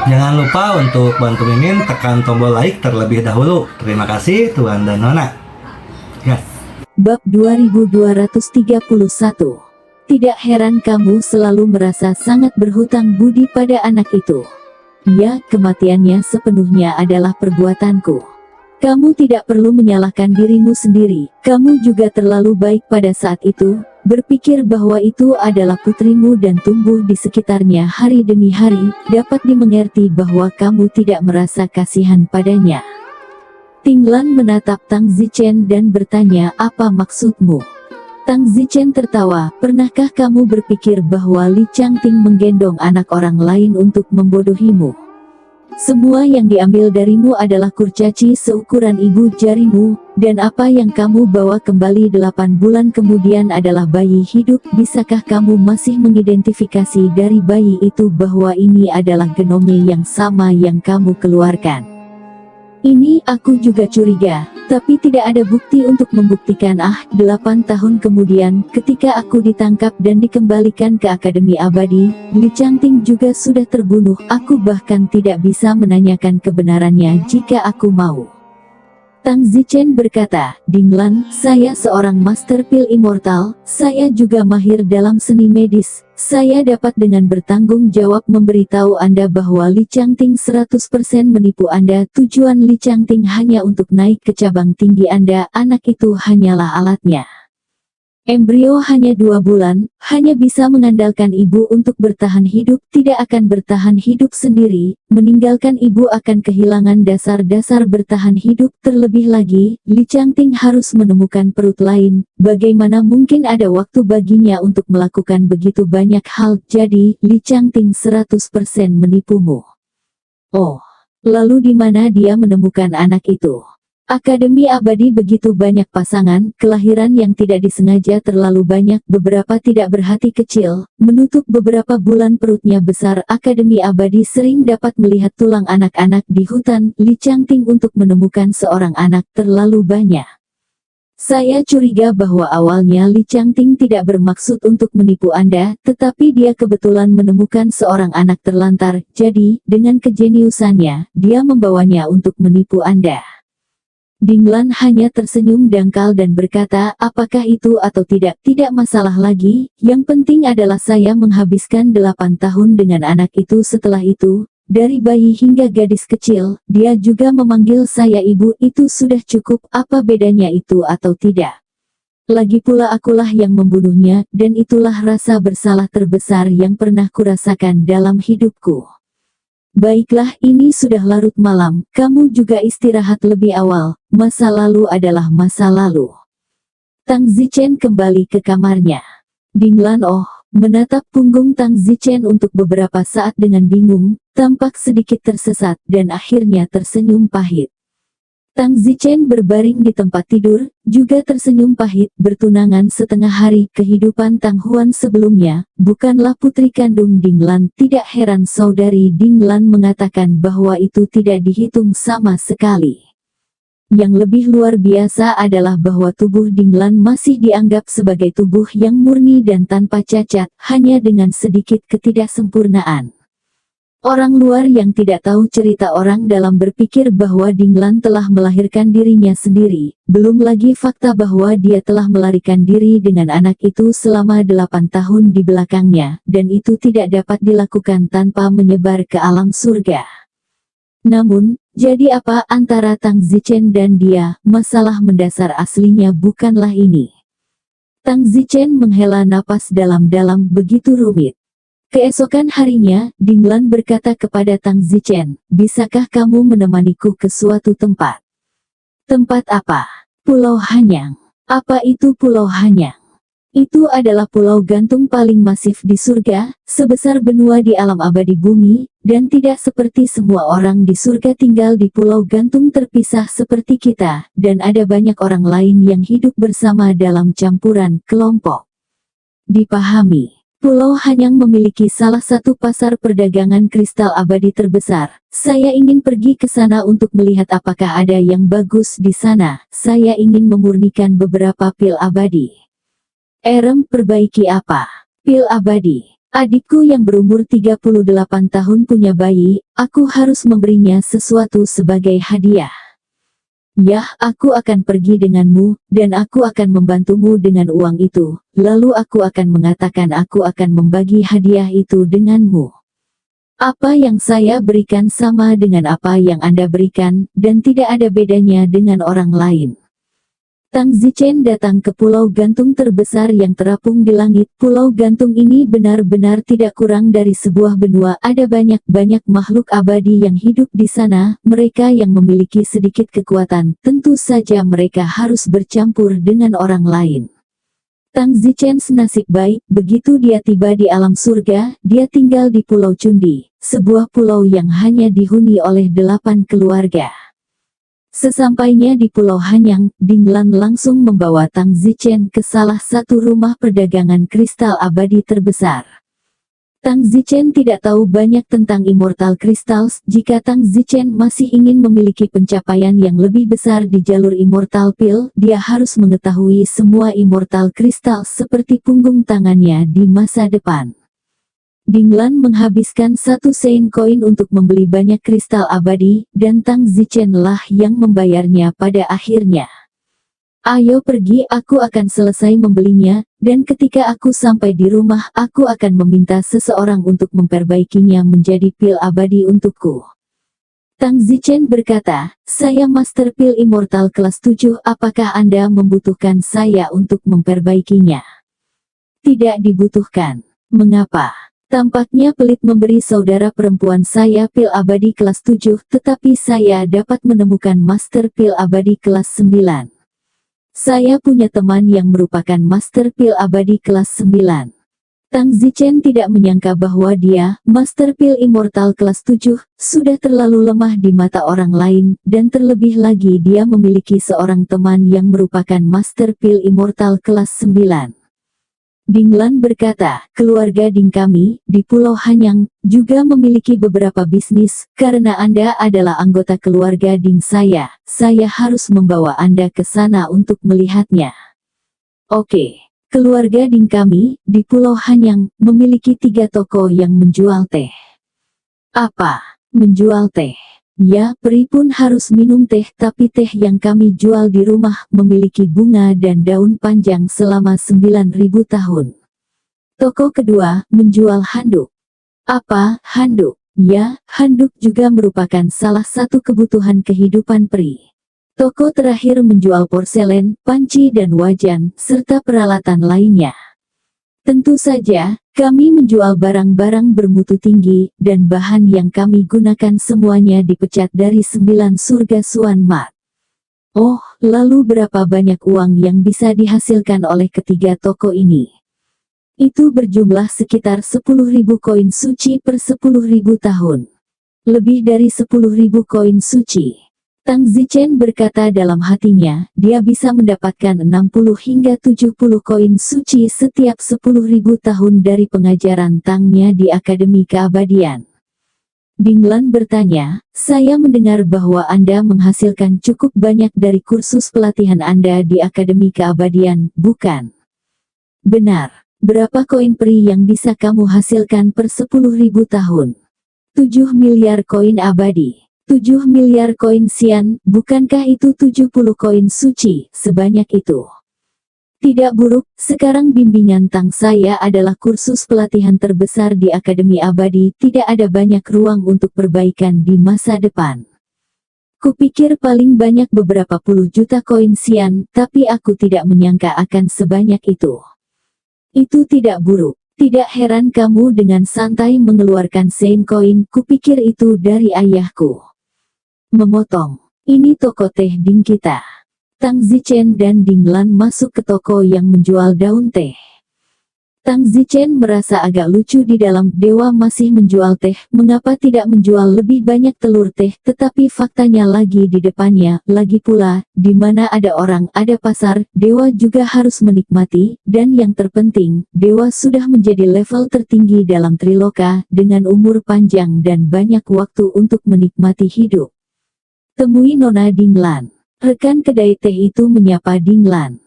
Jangan lupa untuk bantu Mimin tekan tombol like terlebih dahulu. Terima kasih Tuan dan Nona. Yes. Bab 2231. Tidak heran kamu selalu merasa sangat berhutang budi pada anak itu. Ya, kematiannya sepenuhnya adalah perbuatanku. Kamu tidak perlu menyalahkan dirimu sendiri. Kamu juga terlalu baik pada saat itu, berpikir bahwa itu adalah putrimu dan tumbuh di sekitarnya hari demi hari. Dapat dimengerti bahwa kamu tidak merasa kasihan padanya. Ting Lan menatap Tang Zichen dan bertanya, apa maksudmu? Tang Zichen tertawa, pernahkah kamu berpikir bahwa Li Changting menggendong anak orang lain untuk membodohimu? Semua yang diambil darimu adalah kurcaci seukuran ibu jarimu, dan apa yang kamu bawa kembali 8 bulan kemudian adalah bayi hidup. Bisakah kamu masih mengidentifikasi dari bayi itu bahwa ini adalah genome yang sama yang kamu keluarkan? Ini aku juga curiga, tapi tidak ada bukti untuk membuktikan. 8 tahun kemudian, ketika aku ditangkap dan dikembalikan ke Akademi Abadi, Li Changting juga sudah terbunuh. Aku bahkan tidak bisa menanyakan kebenarannya jika aku mau. Tang Zichen berkata, Ding Lan, saya seorang master pil immortal, saya juga mahir dalam seni medis. Saya dapat dengan bertanggung jawab memberitahu Anda bahwa Li Changting 100% menipu Anda. Tujuan Li Changting hanya untuk naik ke cabang tinggi Anda. Anak itu hanyalah alatnya. Embrio hanya 2 bulan, hanya bisa mengandalkan ibu untuk bertahan hidup, tidak akan bertahan hidup sendiri, meninggalkan ibu akan kehilangan dasar-dasar bertahan hidup. Terlebih lagi, Li Changting harus menemukan perut lain, bagaimana mungkin ada waktu baginya untuk melakukan begitu banyak hal. Jadi, Li Changting 100% menipumu. Oh, lalu di mana dia menemukan anak itu? Akademi Abadi begitu banyak pasangan, kelahiran yang tidak disengaja terlalu banyak, beberapa tidak berhati kecil, menutup beberapa bulan perutnya besar. Akademi Abadi sering dapat melihat tulang anak-anak di hutan. Li Changting untuk menemukan seorang anak terlalu banyak. Saya curiga bahwa awalnya Li Changting tidak bermaksud untuk menipu Anda, tetapi dia kebetulan menemukan seorang anak terlantar, jadi, dengan kejeniusannya, dia membawanya untuk menipu Anda. Ding Lan hanya tersenyum dangkal dan berkata, apakah itu atau tidak masalah lagi, yang penting adalah saya menghabiskan 8 tahun dengan anak itu. Setelah itu, dari bayi hingga gadis kecil, dia juga memanggil saya ibu. Itu sudah cukup. Apa bedanya itu atau tidak? Lagi pula akulah yang membunuhnya, dan itulah rasa bersalah terbesar yang pernah kurasakan dalam hidupku. Baiklah, ini sudah larut malam, kamu juga istirahat lebih awal, masa lalu adalah masa lalu. Tang Zichen kembali ke kamarnya. Ding Lan menatap punggung Tang Zichen untuk beberapa saat dengan bingung, tampak sedikit tersesat, dan akhirnya tersenyum pahit. Tang Zichen berbaring di tempat tidur, juga tersenyum pahit. Bertunangan setengah hari, kehidupan Tang Huan sebelumnya, bukanlah putri kandung Ding Lan. Tidak heran saudari Ding Lan mengatakan bahwa itu tidak dihitung sama sekali. Yang lebih luar biasa adalah bahwa tubuh Ding Lan masih dianggap sebagai tubuh yang murni dan tanpa cacat, hanya dengan sedikit ketidaksempurnaan. Orang luar yang tidak tahu cerita orang dalam berpikir bahwa Ding Lan telah melahirkan dirinya sendiri, belum lagi fakta bahwa dia telah melarikan diri dengan anak itu selama 8 tahun di belakangnya, dan itu tidak dapat dilakukan tanpa menyebar ke alam surga. Namun, jadi apa antara Tang Zichen dan dia? Masalah mendasar aslinya bukanlah ini. Tang Zichen menghela napas dalam-dalam, begitu rumit. Keesokan harinya, Ding Lan berkata kepada Tang Zichen, bisakah kamu menemaniku ke suatu tempat? Tempat apa? Pulau Hanyang. Apa itu Pulau Hanyang? Itu adalah pulau gantung paling masif di surga, sebesar benua di alam abadi bumi, dan tidak seperti semua orang di surga tinggal di pulau gantung terpisah seperti kita, dan ada banyak orang lain yang hidup bersama dalam campuran kelompok. Dipahami. Pulau Hanyang memiliki salah satu pasar perdagangan kristal abadi terbesar. Saya ingin pergi ke sana untuk melihat apakah ada yang bagus di sana. Saya ingin memurnikan beberapa pil abadi. Perbaiki apa? Pil abadi. Adikku yang berumur 38 tahun punya bayi, aku harus memberinya sesuatu sebagai hadiah. Yah, aku akan pergi denganmu, dan aku akan membantumu dengan uang itu, lalu aku akan mengatakan aku akan membagi hadiah itu denganmu. Apa yang saya berikan sama dengan apa yang Anda berikan, dan tidak ada bedanya dengan orang lain. Tang Zichen datang ke pulau gantung terbesar yang terapung di langit. Pulau gantung ini benar-benar tidak kurang dari sebuah benua. Ada banyak-banyak makhluk abadi yang hidup di sana. Mereka yang memiliki sedikit kekuatan, tentu saja mereka harus bercampur dengan orang lain. Tang Zichen senasib baik, begitu dia tiba di alam surga, dia tinggal di Pulau Cundi, sebuah pulau yang hanya dihuni oleh 8 keluarga. Sesampainya di Pulau Hanyang, Dinglan langsung membawa Tang Zichen ke salah satu rumah perdagangan kristal abadi terbesar. Tang Zichen tidak tahu banyak tentang Immortal Crystals. Jika Tang Zichen masih ingin memiliki pencapaian yang lebih besar di jalur Immortal Pill, dia harus mengetahui semua Immortal Crystals seperti punggung tangannya di masa depan. Dinglan menghabiskan 1 sein koin untuk membeli banyak kristal abadi, dan Tang Zichen lah yang membayarnya pada akhirnya. Ayo pergi, aku akan selesai membelinya, dan ketika aku sampai di rumah, aku akan meminta seseorang untuk memperbaikinya menjadi pil abadi untukku. Tang Zichen berkata, saya Master Pil Immortal kelas 7, apakah Anda membutuhkan saya untuk memperbaikinya? Tidak dibutuhkan. Mengapa? Tampaknya pelit memberi saudara perempuan saya pil abadi kelas 7, tetapi saya dapat menemukan Master Pil abadi kelas 9. Saya punya teman yang merupakan Master Pil abadi kelas 9. Tang Zichen tidak menyangka bahwa dia, Master Pil Immortal kelas 7, sudah terlalu lemah di mata orang lain, dan terlebih lagi dia memiliki seorang teman yang merupakan Master Pil Immortal kelas 9. Dinglan berkata, keluarga Ding kami, di Pulau Hanyang, juga memiliki beberapa bisnis. Karena Anda adalah anggota keluarga Ding saya harus membawa Anda ke sana untuk melihatnya. Oke, keluarga Ding kami, di Pulau Hanyang, memiliki 3 toko yang menjual teh. Apa? Menjual teh? Ya, peri pun harus minum teh, tapi teh yang kami jual di rumah memiliki bunga dan daun panjang selama 9.000 tahun. Toko kedua, menjual handuk. Apa, handuk? Ya, handuk juga merupakan salah satu kebutuhan kehidupan peri. Toko terakhir menjual porselen, panci dan wajan, serta peralatan lainnya. Tentu saja, kami menjual barang-barang bermutu tinggi, dan bahan yang kami gunakan semuanya dipecat dari 9 surga Suan Mat. Oh, lalu berapa banyak uang yang bisa dihasilkan oleh ketiga toko ini? Itu berjumlah sekitar 10.000 koin suci per 10.000 tahun. Lebih dari 10.000 koin suci. Tang Zichen berkata dalam hatinya, dia bisa mendapatkan 60 hingga 70 koin suci setiap 10.000 tahun dari pengajaran Tangnya di Akademi Keabadian. Dinglan bertanya, saya mendengar bahwa Anda menghasilkan cukup banyak dari kursus pelatihan Anda di Akademi Keabadian, bukan? Benar. Berapa koin peri yang bisa kamu hasilkan per 10.000 tahun? 7 miliar koin abadi. 7 miliar koin sian, bukankah itu 70 koin suci, sebanyak itu? Tidak buruk, sekarang bimbingan Tang saya adalah kursus pelatihan terbesar di Akademi Abadi, tidak ada banyak ruang untuk perbaikan di masa depan. Kupikir paling banyak beberapa puluh juta koin sian, tapi aku tidak menyangka akan sebanyak itu. Itu tidak buruk. Tidak heran kamu dengan santai mengeluarkan sein koin, kupikir itu dari ayahku. Memotong. Ini toko teh Ding kita. Tang Zichen dan Dinglan masuk ke toko yang menjual daun teh. Tang Zichen merasa agak lucu di dalam, dewa masih menjual teh, mengapa tidak menjual lebih banyak telur teh, tetapi faktanya lagi di depannya, lagi pula, di mana ada orang, ada pasar, dewa juga harus menikmati, dan yang terpenting, dewa sudah menjadi level tertinggi dalam Triloka, dengan umur panjang dan banyak waktu untuk menikmati hidup. Temui Nona Dinglan. Rekan kedai teh itu menyapa Dinglan.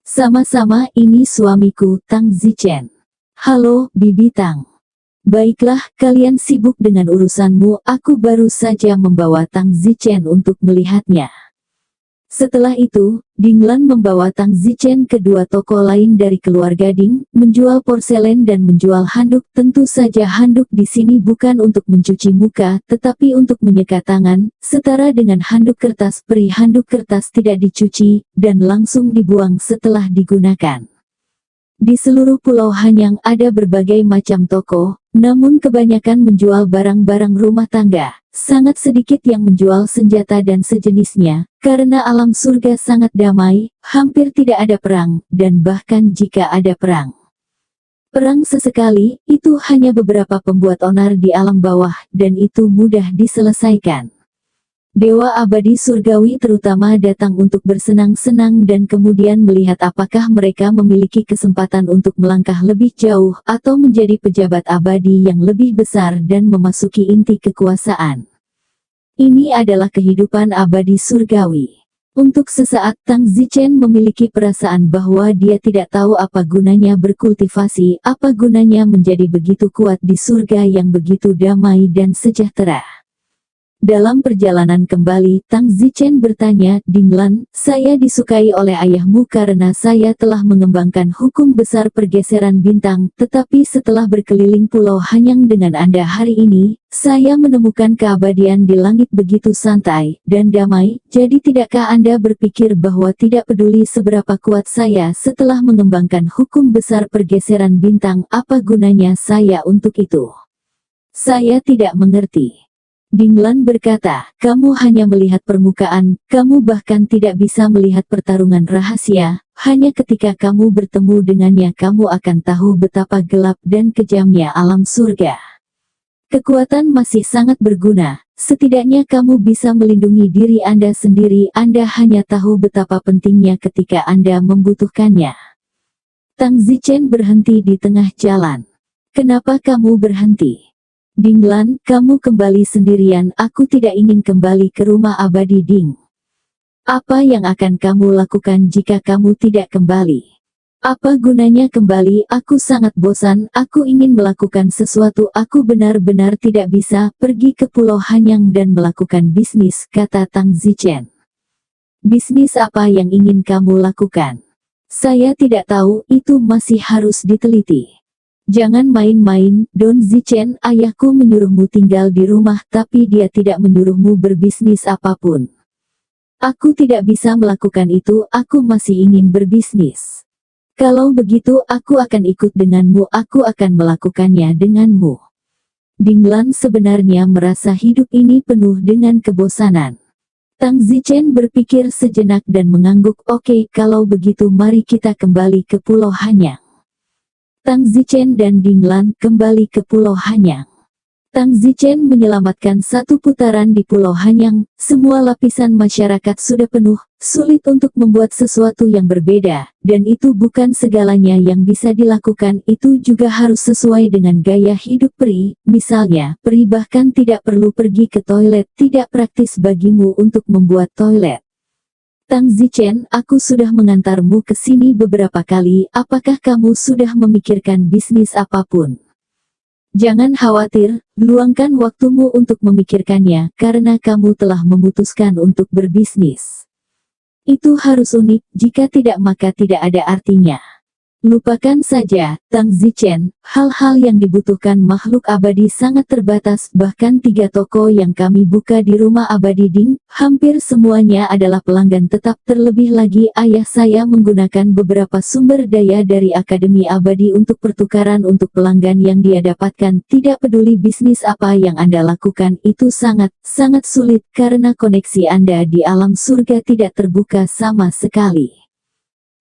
Sama-sama, ini suamiku, Tang Zichen. Halo, Bibi Tang. Baiklah, kalian sibuk dengan urusanmu, aku baru saja membawa Tang Zichen untuk melihatnya. Setelah itu, Dinglan membawa Tang Zichen ke dua toko lain dari keluarga Ding, menjual porselen dan menjual handuk. Tentu saja handuk di sini bukan untuk mencuci muka, tetapi untuk menyeka tangan, setara dengan handuk kertas. Peri handuk kertas tidak dicuci, dan langsung dibuang setelah digunakan. Di seluruh Pulau Hanyang ada berbagai macam toko, namun kebanyakan menjual barang-barang rumah tangga. Sangat sedikit yang menjual senjata dan sejenisnya, karena alam surga sangat damai, hampir tidak ada perang, dan bahkan jika ada perang sesekali, itu hanya beberapa pembuat onar di alam bawah, dan itu mudah diselesaikan. Dewa abadi surgawi terutama datang untuk bersenang-senang dan kemudian melihat apakah mereka memiliki kesempatan untuk melangkah lebih jauh atau menjadi pejabat abadi yang lebih besar dan memasuki inti kekuasaan. Ini adalah kehidupan abadi surgawi. Untuk sesaat Tang Zichen memiliki perasaan bahwa dia tidak tahu apa gunanya berkultivasi, apa gunanya menjadi begitu kuat di surga yang begitu damai dan sejahtera. Dalam perjalanan kembali, Tang Zichen bertanya, Dinglan, saya disukai oleh ayahmu karena saya telah mengembangkan hukum besar pergeseran bintang, tetapi setelah berkeliling Pulau Hanyang dengan Anda hari ini, saya menemukan keabadian di langit begitu santai dan damai, jadi tidakkah Anda berpikir bahwa tidak peduli seberapa kuat saya setelah mengembangkan hukum besar pergeseran bintang, apa gunanya saya untuk itu? Saya tidak mengerti. Dinglan berkata, kamu hanya melihat permukaan, kamu bahkan tidak bisa melihat pertarungan rahasia, hanya ketika kamu bertemu dengannya kamu akan tahu betapa gelap dan kejamnya alam surga. Kekuatan masih sangat berguna, setidaknya kamu bisa melindungi diri Anda sendiri, Anda hanya tahu betapa pentingnya ketika Anda membutuhkannya. Tang Zichen berhenti di tengah jalan. Kenapa kamu berhenti? Dinglan, kamu kembali sendirian, aku tidak ingin kembali ke rumah abadi Ding. Apa yang akan kamu lakukan jika kamu tidak kembali? Apa gunanya kembali, aku sangat bosan, aku ingin melakukan sesuatu, aku benar-benar tidak bisa pergi ke Pulau Hanyang dan melakukan bisnis, kata Tang Zichen. Bisnis apa yang ingin kamu lakukan? Saya tidak tahu, itu masih harus diteliti. Jangan main-main, Don Zichen, ayahku menyuruhmu tinggal di rumah tapi dia tidak menyuruhmu berbisnis apapun. Aku tidak bisa melakukan itu, aku masih ingin berbisnis. Kalau begitu aku akan ikut denganmu, aku akan melakukannya denganmu. Dinglan sebenarnya merasa hidup ini penuh dengan kebosanan. Tang Zichen berpikir sejenak dan mengangguk, oke, kalau begitu mari kita kembali ke Pulau Hanyang. Tang Zichen dan Dinglan kembali ke Pulau Hanyang. Tang Zichen menyelamatkan satu putaran di Pulau Hanyang, semua lapisan masyarakat sudah penuh, sulit untuk membuat sesuatu yang berbeda, dan itu bukan segalanya yang bisa dilakukan, itu juga harus sesuai dengan gaya hidup peri, misalnya, peri bahkan tidak perlu pergi ke toilet, tidak praktis bagimu untuk membuat toilet. Tang Zichen, aku sudah mengantarmu ke sini beberapa kali, apakah kamu sudah memikirkan bisnis apapun? Jangan khawatir, luangkan waktumu untuk memikirkannya, karena kamu telah memutuskan untuk berbisnis. Itu harus unik, jika tidak maka tidak ada artinya. Lupakan saja, Tang Zichen, hal-hal yang dibutuhkan makhluk abadi sangat terbatas, bahkan 3 toko yang kami buka di rumah abadi Ding, hampir semuanya adalah pelanggan tetap, terlebih lagi ayah saya menggunakan beberapa sumber daya dari Akademi Abadi untuk pertukaran untuk pelanggan yang dia dapatkan, tidak peduli bisnis apa yang Anda lakukan, itu sangat sulit, karena koneksi Anda di alam surga tidak terbuka sama sekali.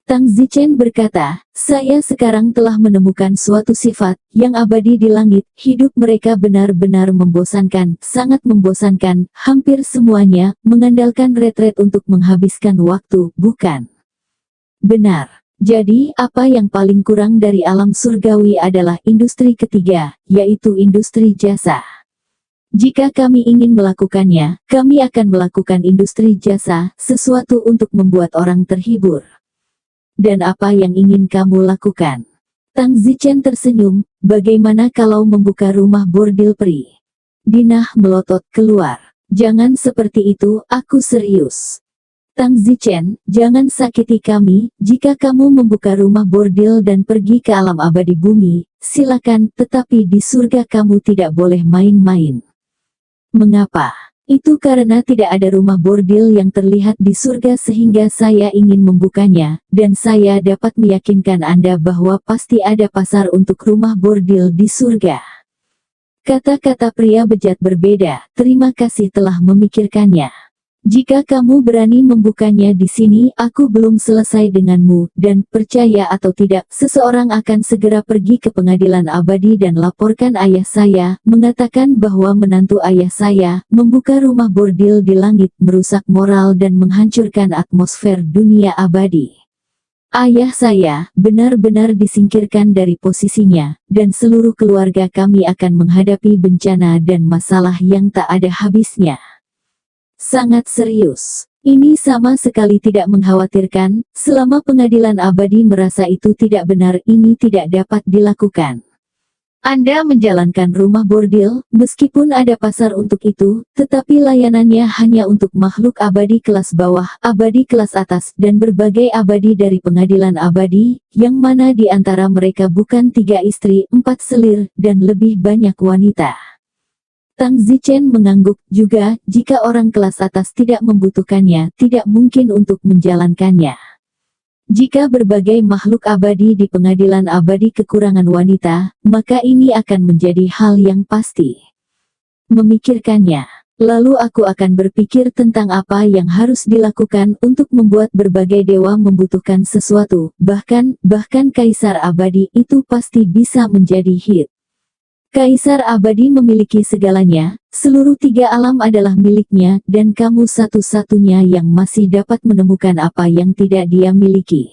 Tang Zichen berkata, saya sekarang telah menemukan suatu sifat yang abadi di langit, hidup mereka benar-benar membosankan, sangat membosankan, hampir semuanya mengandalkan retret untuk menghabiskan waktu, bukan? Benar. Jadi, apa yang paling kurang dari alam surgawi adalah industri ketiga, yaitu industri jasa. Jika kami ingin melakukannya, kami akan melakukan industri jasa, sesuatu untuk membuat orang terhibur. Dan apa yang ingin kamu lakukan? Tang Zichen tersenyum, bagaimana kalau membuka rumah bordil peri? Dinah melotot keluar. Jangan seperti itu, aku serius. Tang Zichen, jangan sakiti kami, jika kamu membuka rumah bordil dan pergi ke alam abadi bumi, silakan, tetapi di surga kamu tidak boleh main-main. Mengapa? Itu karena tidak ada rumah bordil yang terlihat di surga sehingga saya ingin membukanya, dan saya dapat meyakinkan Anda bahwa pasti ada pasar untuk rumah bordil di surga. Kata-kata pria bejat berbeda, terima kasih telah memikirkannya. Jika kamu berani membukanya di sini, aku belum selesai denganmu, dan percaya atau tidak, seseorang akan segera pergi ke pengadilan abadi dan laporkan ayah saya, mengatakan bahwa menantu ayah saya, membuka rumah bordil di langit, merusak moral dan menghancurkan atmosfer dunia abadi. Ayah saya benar-benar disingkirkan dari posisinya, dan seluruh keluarga kami akan menghadapi bencana dan masalah yang tak ada habisnya. Sangat serius. Ini sama sekali tidak mengkhawatirkan, selama pengadilan abadi merasa itu tidak benar, ini tidak dapat dilakukan. Anda menjalankan rumah bordil, meskipun ada pasar untuk itu, tetapi layanannya hanya untuk makhluk abadi kelas bawah, abadi kelas atas, dan berbagai abadi dari pengadilan abadi, yang mana di antara mereka bukan 3 istri, 4 selir, dan lebih banyak wanita. Tang Zichen mengangguk juga, jika orang kelas atas tidak membutuhkannya, tidak mungkin untuk menjalankannya. Jika berbagai makhluk abadi di pengadilan abadi kekurangan wanita, maka ini akan menjadi hal yang pasti. Memikirkannya, lalu aku akan berpikir tentang apa yang harus dilakukan untuk membuat berbagai dewa membutuhkan sesuatu, bahkan Kaisar Abadi itu pasti bisa menjadi hit. Kaisar Abadi memiliki segalanya, seluruh 3 alam adalah miliknya, dan kamu satu-satunya yang masih dapat menemukan apa yang tidak dia miliki.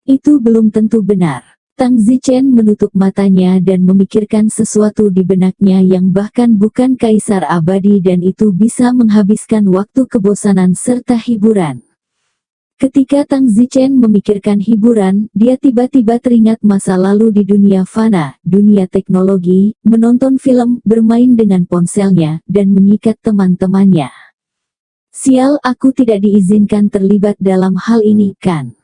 Itu belum tentu benar. Tang Zichen menutup matanya dan memikirkan sesuatu di benaknya yang bahkan bukan Kaisar Abadi, dan itu bisa menghabiskan waktu kebosanan serta hiburan. Ketika Tang Zichen memikirkan hiburan, dia tiba-tiba teringat masa lalu di dunia fana, dunia teknologi, menonton film, bermain dengan ponselnya, dan mengikat teman-temannya. Sial, aku tidak diizinkan terlibat dalam hal ini, kan?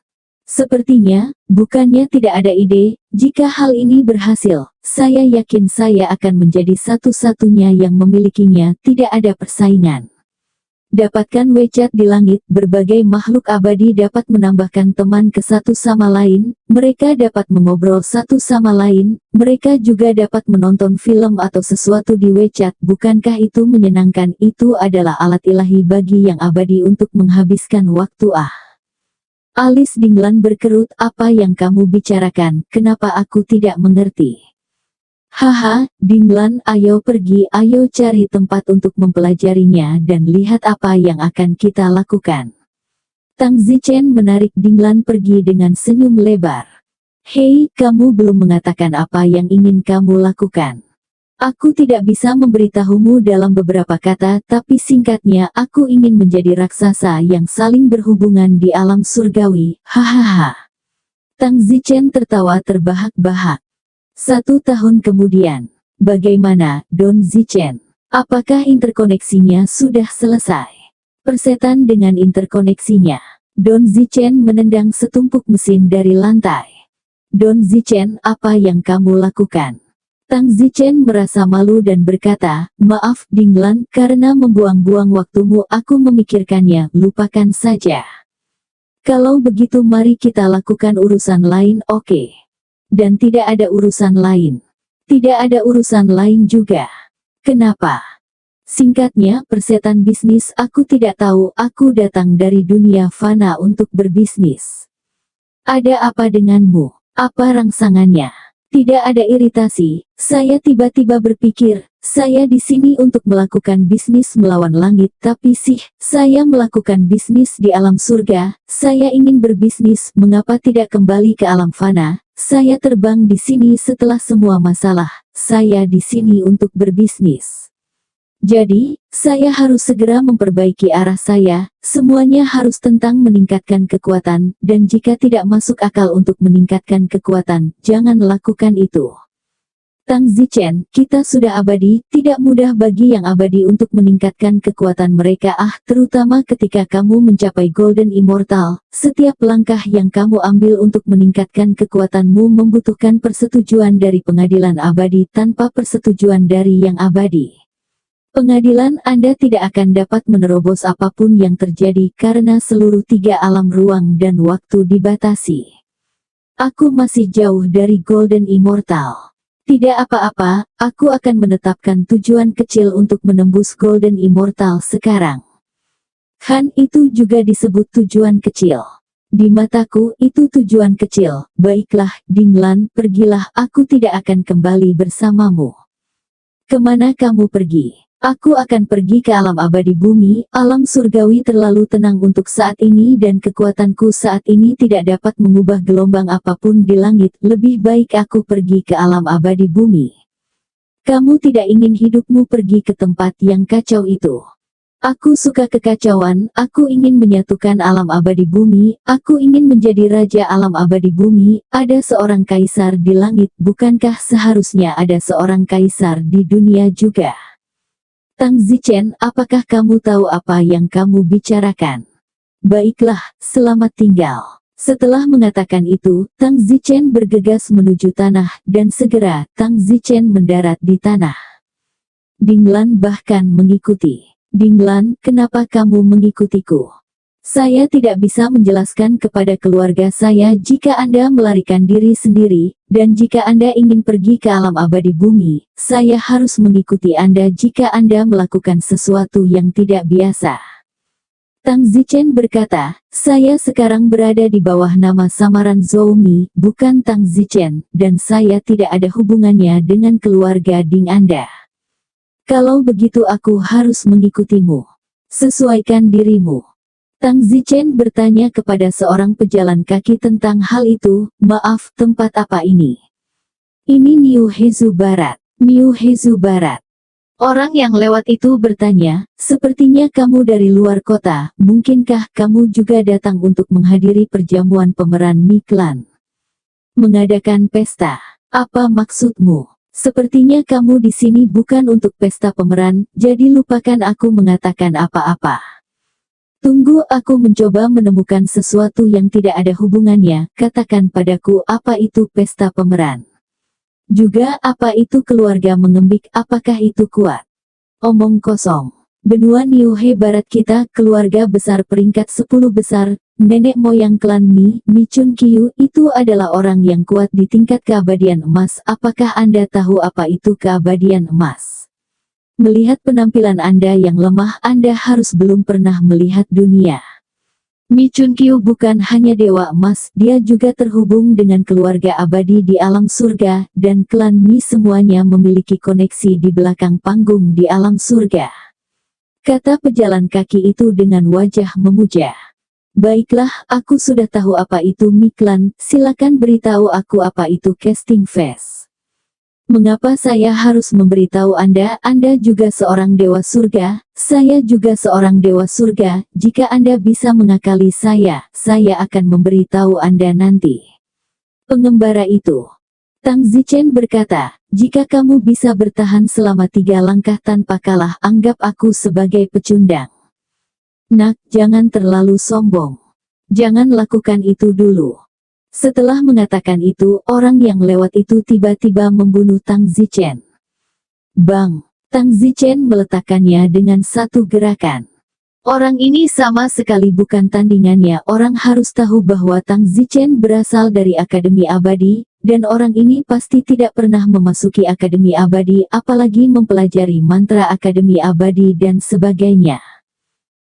Sepertinya, bukannya tidak ada ide, jika hal ini berhasil, saya yakin saya akan menjadi satu-satunya yang memilikinya, tidak ada persaingan. Dapatkan WeChat di langit, berbagai makhluk abadi dapat menambahkan teman ke satu sama lain, mereka dapat mengobrol satu sama lain, mereka juga dapat menonton film atau sesuatu di WeChat. Bukankah itu menyenangkan? Itu adalah alat ilahi bagi yang abadi untuk menghabiskan waktu. Alis Dinglan berkerut, apa yang kamu bicarakan, kenapa aku tidak mengerti? Haha, Dinglan, ayo pergi, ayo cari tempat untuk mempelajarinya dan lihat apa yang akan kita lakukan. Tang Zichen menarik Dinglan pergi dengan senyum lebar. Hei, kamu belum mengatakan apa yang ingin kamu lakukan. Aku tidak bisa memberitahumu dalam beberapa kata, tapi singkatnya, aku ingin menjadi raksasa yang saling berhubungan di alam surgawi, hahaha. Tang Zichen tertawa terbahak-bahak. 1 tahun kemudian, bagaimana, Don Zichen? Apakah interkoneksinya sudah selesai? Persetan dengan interkoneksinya. Don Zichen menendang setumpuk mesin dari lantai. Don Zichen, apa yang kamu lakukan? Tang Zichen merasa malu dan berkata, maaf, Dinglan, karena membuang-buang waktumu aku memikirkannya, lupakan saja. Kalau begitu mari kita lakukan urusan lain, oke? Dan tidak ada urusan lain. Tidak ada urusan lain juga. Kenapa? Singkatnya, persetan bisnis, aku tidak tahu, aku datang dari dunia fana untuk berbisnis. Ada apa denganmu? Apa rangsangannya? Tidak ada iritasi, saya tiba-tiba berpikir, saya di sini untuk melakukan bisnis melawan langit, tapi saya melakukan bisnis di alam surga, saya ingin berbisnis, mengapa tidak kembali ke alam fana? Saya terbang di sini setelah semua masalah, saya di sini untuk berbisnis. Jadi, saya harus segera memperbaiki arah saya, semuanya harus tentang meningkatkan kekuatan, dan jika tidak masuk akal untuk meningkatkan kekuatan, jangan lakukan itu. Tang Zichen, kita sudah abadi, tidak mudah bagi yang abadi untuk meningkatkan kekuatan mereka terutama ketika kamu mencapai Golden Immortal, setiap langkah yang kamu ambil untuk meningkatkan kekuatanmu membutuhkan persetujuan dari pengadilan abadi tanpa persetujuan dari yang abadi. Pengadilan Anda tidak akan dapat menerobos apapun yang terjadi karena seluruh 3 alam ruang dan waktu dibatasi. Aku masih jauh dari Golden Immortal. Tidak apa-apa, aku akan menetapkan tujuan kecil untuk menembus Golden Immortal sekarang. Han, itu juga disebut tujuan kecil. Di mataku itu tujuan kecil. Baiklah, Dinglan, pergilah, aku tidak akan kembali bersamamu. Kemana kamu pergi? Aku akan pergi ke alam abadi bumi, alam surgawi terlalu tenang untuk saat ini dan kekuatanku saat ini tidak dapat mengubah gelombang apapun di langit, lebih baik aku pergi ke alam abadi bumi. Kamu tidak ingin hidupmu pergi ke tempat yang kacau itu. Aku suka kekacauan, aku ingin menyatukan alam abadi bumi, aku ingin menjadi raja alam abadi bumi, ada seorang kaisar di langit, bukankah seharusnya ada seorang kaisar di dunia juga? Tang Zichen, apakah kamu tahu apa yang kamu bicarakan? Baiklah, selamat tinggal. Setelah mengatakan itu, Tang Zichen bergegas menuju tanah, dan segera, Tang Zichen mendarat di tanah. Dinglan bahkan mengikuti. Dinglan, kenapa kamu mengikutiku? Saya tidak bisa menjelaskan kepada keluarga saya jika Anda melarikan diri sendiri, dan jika Anda ingin pergi ke alam abadi bumi, saya harus mengikuti Anda jika Anda melakukan sesuatu yang tidak biasa. Tang Zichen berkata, saya sekarang berada di bawah nama samaran Zhou Mi, bukan Tang Zichen, dan saya tidak ada hubungannya dengan keluarga Ding Anda. Kalau begitu aku harus mengikutimu. Sesuaikan dirimu. Tang Zichen bertanya kepada seorang pejalan kaki tentang hal itu, maaf, tempat apa ini? Ini Niu Hezu Barat. Niu Hezu Barat. Orang yang lewat itu bertanya, sepertinya kamu dari luar kota, mungkinkah kamu juga datang untuk menghadiri perjamuan pemeran Mi Clan? Mengadakan pesta. Apa maksudmu? Sepertinya kamu di sini bukan untuk pesta pemeran, jadi lupakan aku mengatakan apa-apa. Tunggu, aku mencoba menemukan sesuatu yang tidak ada hubungannya, katakan padaku apa itu pesta pemeran. Juga apa itu keluarga mengembik, apakah itu kuat? Omong kosong. Benua Niuhe Barat kita, keluarga besar peringkat 10 besar, nenek moyang klan Mi, Mi Chun Kyu, itu adalah orang yang kuat di tingkat keabadian emas, apakah Anda tahu apa itu keabadian emas? Melihat penampilan Anda yang lemah, Anda harus belum pernah melihat dunia. Mi Chun Kyu bukan hanya dewa emas, dia juga terhubung dengan keluarga abadi di alam surga, dan klan Mi semuanya memiliki koneksi di belakang panggung di alam surga. Kata pejalan kaki itu dengan wajah memuja. Baiklah, aku sudah tahu apa itu Mi Clan, silakan beritahu aku apa itu casting phase. Mengapa saya harus memberitahu Anda? Anda juga seorang dewa surga, saya juga seorang dewa surga. Jika Anda bisa mengakali saya akan memberitahu Anda nanti. Pengembara itu. Tang Zichen berkata, jika kamu bisa bertahan selama 3 langkah tanpa kalah, anggap aku sebagai pecundang. Nak, jangan terlalu sombong. Jangan lakukan itu dulu. Setelah mengatakan itu, orang yang lewat itu tiba-tiba membunuh Tang Zichen. Bang! Tang Zichen meletakkannya dengan satu gerakan. Orang ini sama sekali bukan tandingannya. Orang harus tahu bahwa Tang Zichen berasal dari Akademi Abadi, dan orang ini pasti tidak pernah memasuki Akademi Abadi, apalagi mempelajari mantra Akademi Abadi dan sebagainya.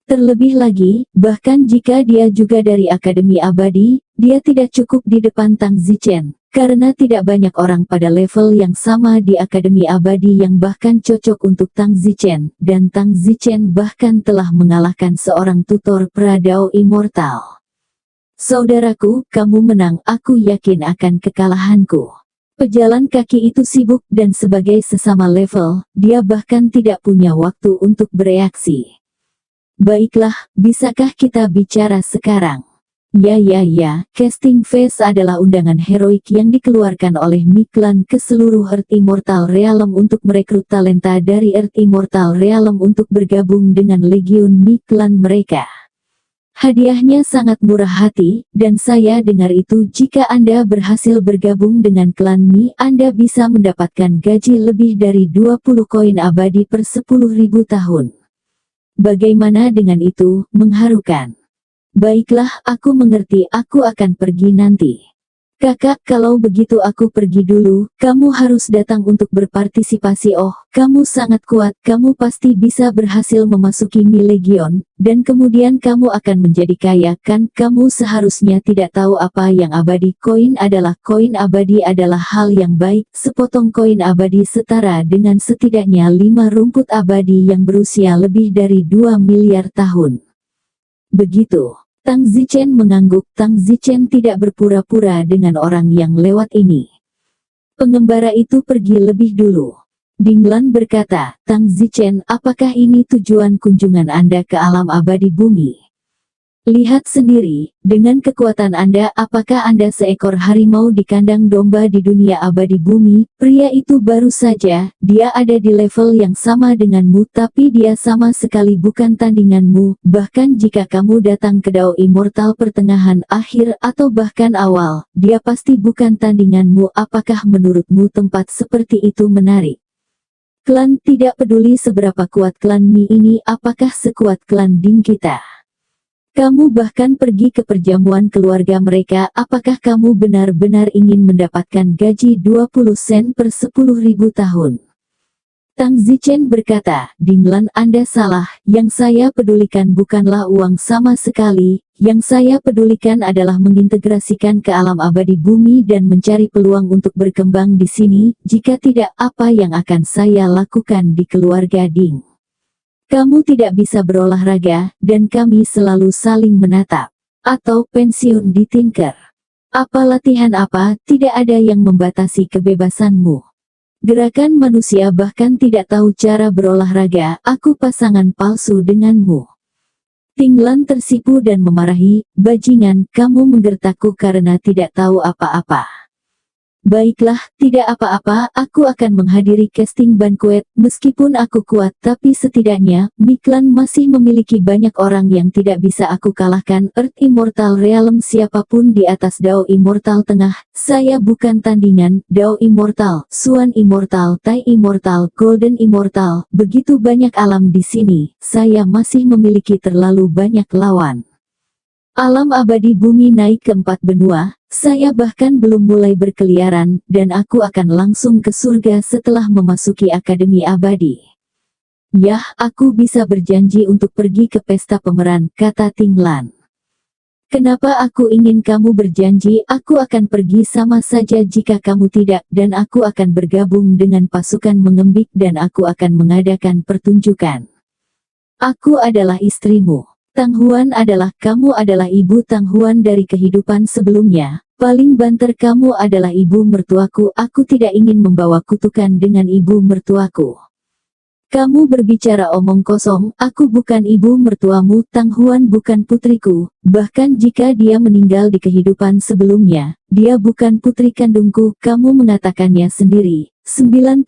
Terlebih lagi, bahkan jika dia juga dari Akademi Abadi, dia tidak cukup di depan Tang Zichen, karena tidak banyak orang pada level yang sama di Akademi Abadi yang bahkan cocok untuk Tang Zichen, dan Tang Zichen bahkan telah mengalahkan seorang tutor Pradao Immortal. Saudaraku, kamu menang, aku yakin akan kekalahanku. Pejalan kaki itu sibuk dan sebagai sesama level, dia bahkan tidak punya waktu untuk bereaksi. Baiklah, bisakah kita bicara sekarang? Ya, Casting Phase adalah undangan heroik yang dikeluarkan oleh Miklan ke seluruh Earth Immortal Realm untuk merekrut talenta dari Earth Immortal Realm untuk bergabung dengan Legion Miklan mereka. Hadiahnya sangat murah hati, dan saya dengar itu jika Anda berhasil bergabung dengan klan Mi, Anda bisa mendapatkan gaji lebih dari 20 koin abadi per 10.000 tahun. Bagaimana dengan itu? Mengharukan. Baiklah, aku mengerti, aku akan pergi nanti. Kakak, kalau begitu aku pergi dulu, kamu harus datang untuk berpartisipasi. Oh, kamu sangat kuat, kamu pasti bisa berhasil memasuki Mi Legion, dan kemudian kamu akan menjadi kaya kan? Kamu seharusnya tidak tahu apa yang abadi. Koin abadi adalah hal yang baik, sepotong koin abadi setara dengan setidaknya 5 rumput abadi yang berusia lebih dari 2 miliar tahun. Begitu. Tang Zichen mengangguk. Tang Zichen tidak berpura-pura dengan orang yang lewat ini. Pengembara itu pergi lebih dulu. Dinglan berkata, Tang Zichen, apakah ini tujuan kunjungan Anda ke alam abadi bumi? Lihat sendiri, dengan kekuatan Anda, apakah Anda seekor harimau di kandang domba di dunia abadi bumi? Pria itu baru saja, dia ada di level yang sama denganmu, tapi dia sama sekali bukan tandinganmu. Bahkan jika kamu datang ke Dao Immortal pertengahan, akhir, atau bahkan awal, dia pasti bukan tandinganmu. Apakah menurutmu tempat seperti itu menarik? Klan tidak peduli seberapa kuat klan Mi ini, apakah sekuat klan Ding kita. Kamu bahkan pergi ke perjamuan keluarga mereka. Apakah kamu benar-benar ingin mendapatkan gaji 20 sen per 10.000 tahun? Tang Zichen berkata, Dinglan, Anda salah, yang saya pedulikan bukanlah uang sama sekali, yang saya pedulikan adalah mengintegrasikan ke alam abadi bumi dan mencari peluang untuk berkembang di sini. Jika tidak, apa yang akan saya lakukan di keluarga Ding? Kamu tidak bisa berolahraga, dan kami selalu saling menatap. Atau pensiun di Tinker. Apa latihan apa, tidak ada yang membatasi kebebasanmu. Gerakan manusia bahkan tidak tahu cara berolahraga. Aku pasangan palsu denganmu. Tinglan tersipu dan memarahi, bajingan, kamu menggertakku karena tidak tahu apa-apa. Baiklah, tidak apa-apa, aku akan menghadiri casting banquet. Meskipun aku kuat, tapi setidaknya, Miklan masih memiliki banyak orang yang tidak bisa aku kalahkan. Earth Immortal Realm siapapun di atas Dao Immortal Tengah, saya bukan tandingan. Dao Immortal, Suan Immortal, Tai Immortal, Golden Immortal, begitu banyak alam di sini, saya masih memiliki terlalu banyak lawan. Alam abadi bumi naik ke 4 benua, saya bahkan belum mulai berkeliaran, dan aku akan langsung ke surga setelah memasuki Akademi Abadi. Yah, aku bisa berjanji untuk pergi ke pesta pemeran, kata Tinglan. Kenapa aku ingin kamu berjanji? Aku akan pergi sama saja jika kamu tidak, dan aku akan bergabung dengan pasukan mengembik dan aku akan mengadakan pertunjukan. Aku adalah istrimu. Tang Huan kamu adalah ibu Tang Huan dari kehidupan sebelumnya. Paling banter kamu adalah ibu mertuaku. Aku tidak ingin membawa kutukan dengan ibu mertuaku. Kamu berbicara omong kosong, aku bukan ibu mertuamu. Tang Huan bukan putriku. Bahkan jika dia meninggal di kehidupan sebelumnya, dia bukan putri kandungku. Kamu mengatakannya sendiri. 99%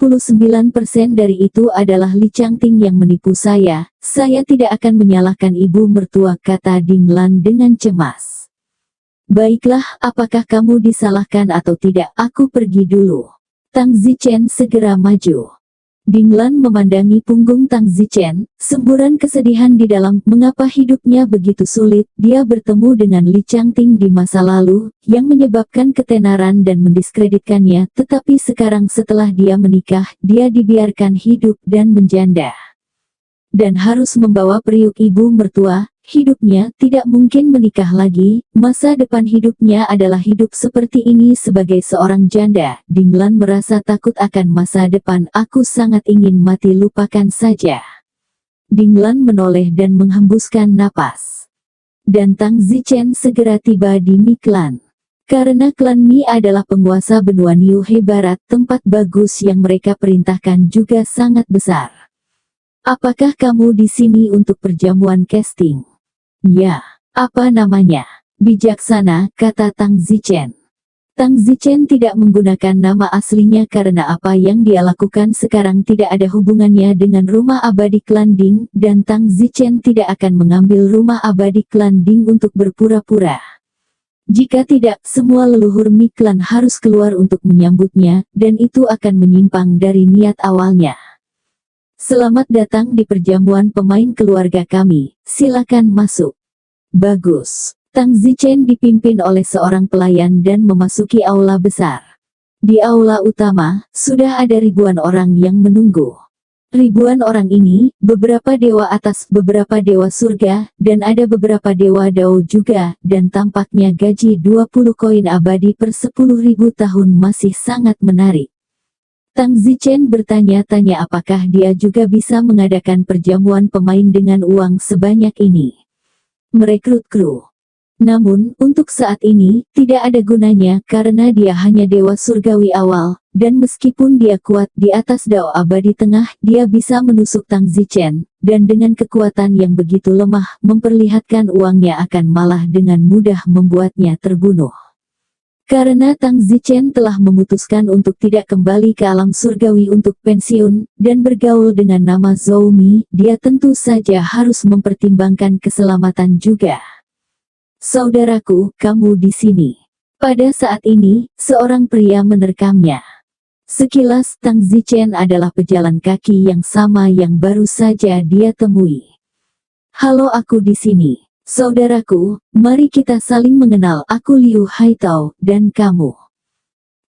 dari itu adalah Li Changting yang menipu saya. Saya tidak akan menyalahkan ibu mertua, kata Dinglan dengan cemas. Baiklah, apakah kamu disalahkan atau tidak? Aku pergi dulu. Tang Zichen segera maju. Dinglan memandangi punggung Tang Zichen, semburan kesedihan di dalam. Mengapa hidupnya begitu sulit? Dia bertemu dengan Li Changting di masa lalu, yang menyebabkan ketenaran dan mendiskreditkannya, tetapi sekarang setelah dia menikah, dia dibiarkan hidup dan menjanda. Dan harus membawa periuk ibu mertua. Hidupnya tidak mungkin menikah lagi, masa depan hidupnya adalah hidup seperti ini sebagai seorang janda. Dinglan merasa takut akan masa depan. Aku sangat ingin mati, lupakan saja. Dinglan menoleh dan menghembuskan napas. Dan Tang Zichen segera tiba di Miklan. Karena klan Mi adalah penguasa benua Niuhe Barat, tempat bagus yang mereka perintahkan juga sangat besar. Apakah kamu di sini untuk perjamuan casting? Ya, apa namanya? Bijaksana, kata Tang Zichen. Tang Zichen tidak menggunakan nama aslinya karena apa yang dia lakukan sekarang tidak ada hubungannya dengan rumah abadi klan Ding, dan Tang Zichen tidak akan mengambil rumah abadi klan Ding untuk berpura-pura. Jika tidak, semua leluhur Mi klan harus keluar untuk menyambutnya, dan itu akan menyimpang dari niat awalnya. Selamat datang di perjamuan pemain keluarga kami, silakan masuk. Bagus. Tang Zichen dipimpin oleh seorang pelayan dan memasuki aula besar. Di aula utama, sudah ada ribuan orang yang menunggu. Ribuan orang ini, beberapa dewa atas, beberapa dewa surga, dan ada beberapa dewa Dao juga, dan tampaknya gaji 20 koin abadi per 10.000 tahun masih sangat menarik. Tang Zichen bertanya-tanya apakah dia juga bisa mengadakan perjamuan pemain dengan uang sebanyak ini. Merekrut kru. Namun, untuk saat ini, tidak ada gunanya karena dia hanya dewa surgawi awal, dan meskipun dia kuat di atas Dao abadi tengah, dia bisa menusuk Tang Zichen, dan dengan kekuatan yang begitu lemah, memperlihatkan uangnya akan malah dengan mudah membuatnya terbunuh. Karena Tang Zichen telah memutuskan untuk tidak kembali ke alam surgawi untuk pensiun, dan bergaul dengan nama Zhou Mi, dia tentu saja harus mempertimbangkan keselamatan juga. Saudaraku, kamu di sini. Pada saat ini, seorang pria menerekamnya. Sekilas, Tang Zichen adalah pejalan kaki yang sama yang baru saja dia temui. Halo, aku di sini. Saudaraku, mari kita saling mengenal. Aku Liu Haitao, dan kamu.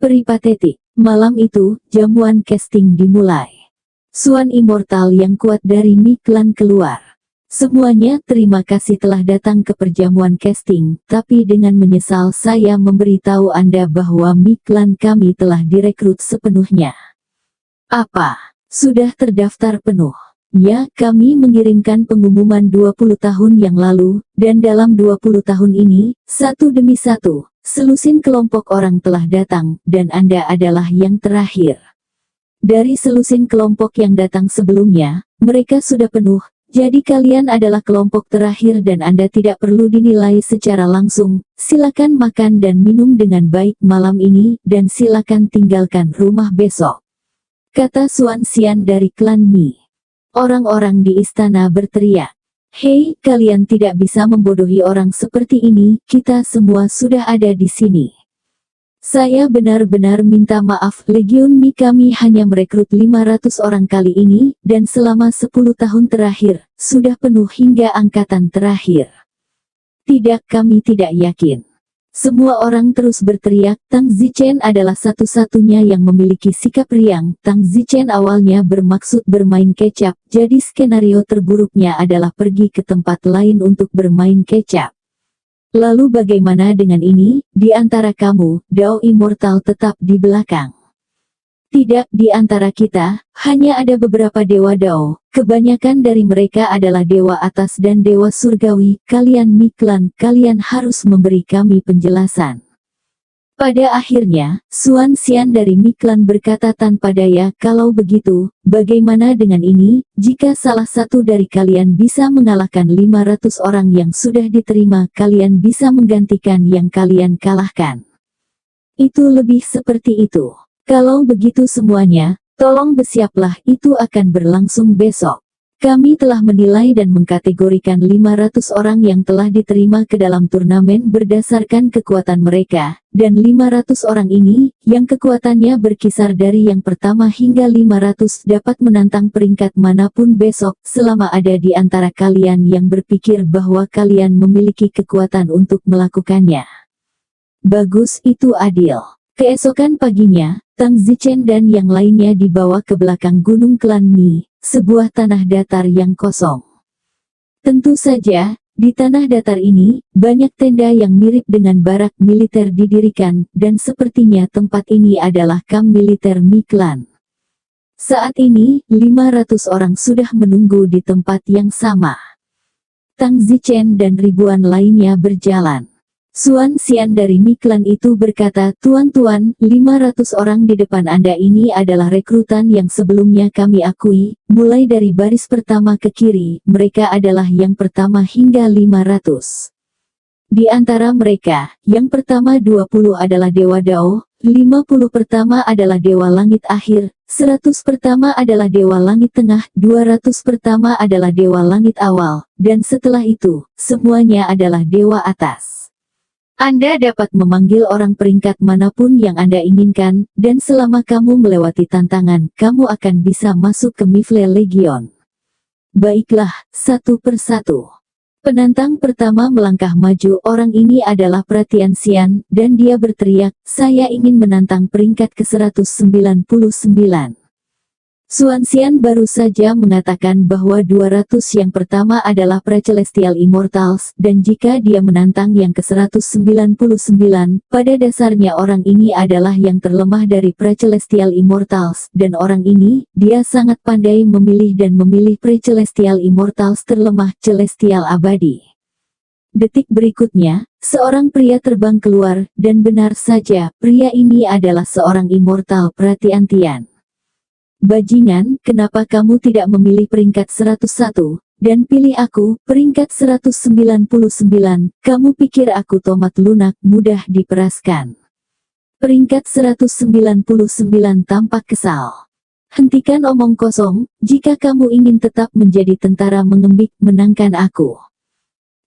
Peripatetik. Malam itu, jamuan casting dimulai. Suan immortal yang kuat dari Mi Clan keluar. Semuanya, terima kasih telah datang ke perjamuan casting, tapi dengan menyesal saya memberitahu Anda bahwa Mi Clan kami telah direkrut sepenuhnya. Apa? Sudah terdaftar penuh? Ya, kami mengirimkan pengumuman 20 tahun yang lalu, dan dalam 20 tahun ini, satu demi satu, selusin kelompok orang telah datang, dan Anda adalah yang terakhir. Dari selusin kelompok yang datang sebelumnya, mereka sudah penuh. Jadi kalian adalah kelompok terakhir dan Anda tidak perlu dinilai secara langsung. Silakan makan dan minum dengan baik malam ini, dan silakan tinggalkan rumah besok. Kata Suan Xian dari klan Mi. Orang-orang di istana berteriak. Hei, kalian tidak bisa membodohi orang seperti ini, kita semua sudah ada di sini. Saya benar-benar minta maaf, Legiun Mi kami hanya merekrut 500 orang kali ini, dan selama 10 tahun terakhir, sudah penuh hingga angkatan terakhir. Tidak, kami tidak yakin. Semua orang terus berteriak. Tang Zichen adalah satu-satunya yang memiliki sikap riang. Tang Zichen awalnya bermaksud bermain kecap, jadi skenario terburuknya adalah pergi ke tempat lain untuk bermain kecap. Lalu bagaimana dengan ini? Di antara kamu, Dao Immortal tetap di belakang. Tidak, di antara kita, hanya ada beberapa dewa Dao. Kebanyakan dari mereka adalah dewa atas dan dewa surgawi. Kalian Mi Clan, kalian harus memberi kami penjelasan. Pada akhirnya, Suan Xian dari Mi Clan berkata tanpa daya, kalau begitu, bagaimana dengan ini? Jika salah satu dari kalian bisa mengalahkan 500 orang yang sudah diterima, kalian bisa menggantikan yang kalian kalahkan. Itu lebih seperti itu. Kalau begitu semuanya, tolong bersiaplah, itu akan berlangsung besok. Kami telah menilai dan mengkategorikan 500 orang yang telah diterima ke dalam turnamen berdasarkan kekuatan mereka, dan 500 orang ini, yang kekuatannya berkisar dari yang pertama hingga 500 dapat menantang peringkat manapun besok, selama ada di antara kalian yang berpikir bahwa kalian memiliki kekuatan untuk melakukannya. Bagus, itu adil. Keesokan paginya, Tang Zichen dan yang lainnya dibawa ke belakang gunung klan Mi, sebuah tanah datar yang kosong. Tentu saja, di tanah datar ini, banyak tenda yang mirip dengan barak militer didirikan, dan sepertinya tempat ini adalah kamp militer Mi Clan. Saat ini, 500 orang sudah menunggu di tempat yang sama. Tang Zichen dan ribuan lainnya berjalan. Suan Xian dari Mi Clan itu berkata, "Tuan-tuan, 500 orang di depan Anda ini adalah rekrutan yang sebelumnya kami akui, mulai dari baris pertama ke kiri, mereka adalah yang pertama hingga 500. Di antara mereka, yang pertama 20 adalah Dewa Dao, 50 pertama adalah Dewa Langit Akhir, 100 pertama adalah Dewa Langit Tengah, 200 pertama adalah Dewa Langit Awal, dan setelah itu, semuanya adalah Dewa Atas. Anda dapat memanggil orang peringkat manapun yang Anda inginkan, dan selama kamu melewati tantangan, kamu akan bisa masuk ke Mifle Legion." Baiklah, satu persatu. Penantang pertama melangkah maju. Orang ini adalah Perhatian Xian, dan dia berteriak, "Saya ingin menantang peringkat ke-199. Suan Xian baru saja mengatakan bahwa 200 yang pertama adalah Pre-Celestial Immortals, dan jika dia menantang yang ke-199, pada dasarnya orang ini adalah yang terlemah dari Pre-Celestial Immortals, dan orang ini, dia sangat pandai memilih dan memilih Pre-Celestial Immortals terlemah Celestial Abadi. Detik berikutnya, seorang pria terbang keluar, dan benar saja, pria ini adalah seorang Immortal Perhatian Tian. "Bajingan, kenapa kamu tidak memilih peringkat 101, dan pilih aku, peringkat 199, kamu pikir aku tomat lunak, mudah diperaskan." Peringkat 199 tampak kesal. "Hentikan omong kosong, jika kamu ingin tetap menjadi tentara mengembik, menangkan aku."